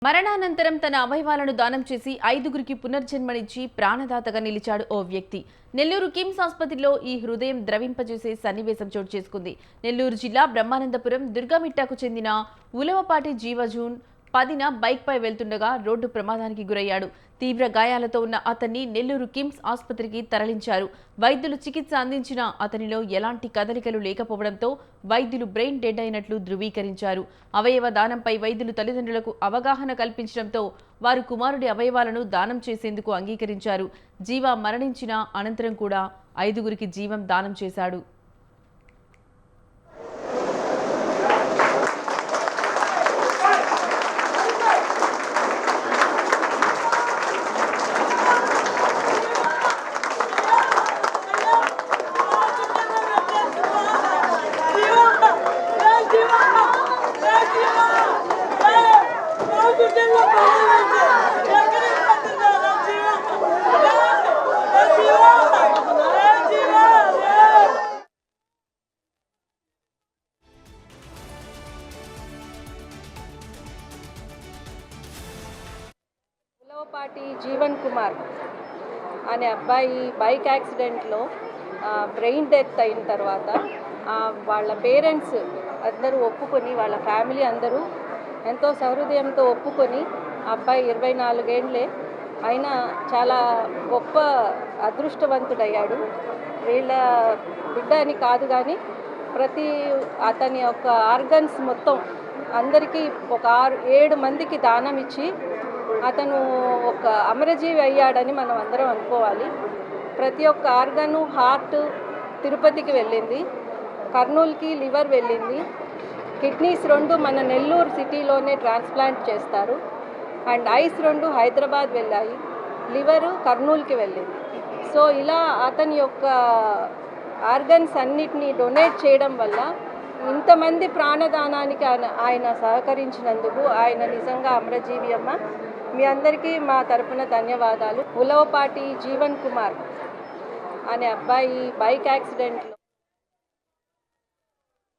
మరణానంతరం తన అవయవాలను దానం చేసి 5గురికి పునర్జన్మనిచ్చి ప్రాణదాతగా నిలిచాడు ఓ వ్యక్తి. నెల్లూరు కిమ్స్ ఆసుపత్రిలో ఈ హృదయం ద్రవింపజేసే సన్నివేశం చోటు చేసుకుంది. నెల్లూరు జిల్లా బ్రహ్మానందపురం దుర్గామిట్టాకు చెందిన ఉలవపాటి జీవజూన్ 10న బైక్పై వెళ్తుండగా రోడ్డు ప్రమాదానికి గురయ్యాడు. తీవ్ర గాయాలతో ఉన్న అతన్ని నెల్లూరు కిమ్స్ ఆసుపత్రికి తరలించారు. వైద్యులు చికిత్స అందించినా అతనిలో ఎలాంటి కదలికలు లేకపోవడంతో వైద్యులు బ్రెయిన్ డెడ్ అయినట్లు ధృవీకరించారు. అవయవ దానంపై వైద్యులు తల్లిదండ్రులకు అవగాహన కల్పించడంతో వారు కుమారుడి అవయవాలను దానం చేసేందుకు అంగీకరించారు. జీవ మరణించిన అనంతరం కూడా 5గురికి జీవం దానం చేశాడు. ఉలవపాటి జీవన్ కుమార్ అనే అబ్బాయి బైక్ యాక్సిడెంట్లో బ్రెయిన్ డెత్ అయిన తర్వాత వాళ్ళ పేరెంట్స్ అందరూ ఒప్పుకొని, వాళ్ళ ఫ్యామిలీ అందరూ ఎంతో సహృదయంతో ఒప్పుకొని, అబ్బాయి 24 ఏండ్లే అయినా చాలా గొప్ప అదృష్టవంతుడయ్యాడు. వీళ్ళ బిడ్డ అని కాదు కానీ అతని యొక్క ఆర్గన్స్ మొత్తం అందరికీ ఒక 6-7 మందికి దానం ఇచ్చి అతను ఒక అమరజీవి అయ్యాడని మనం అందరం అనుకోవాలి. ప్రతి ఒక్క ఆర్గను, హార్ట్ తిరుపతికి వెళ్ళింది, కర్నూలుకి లివర్ వెళ్ళింది, కిడ్నీస్ 2 మన నెల్లూరు సిటీలోనే ట్రాన్స్ప్లాంట్ చేస్తారు, అండ్ ఐస్ 2 హైదరాబాద్ వెళ్ళాయి, లివరు కర్నూలుకి వెళ్ళింది. సో ఇలా అతని యొక్క ఆర్గన్స్ అన్నిటినీ డొనేట్ చేయడం వల్ల ఇంతమంది ప్రాణదానానికి ఆయన సహకరించినందుకు ఆయన నిజంగా అమరజీవి అమ్మ. మీ అందరికీ మా తరపున ధన్యవాదాలు. ఉలవపాటి జీవన్ కుమార్ అనే అబ్బాయి బైక్ యాక్సిడెంట్లో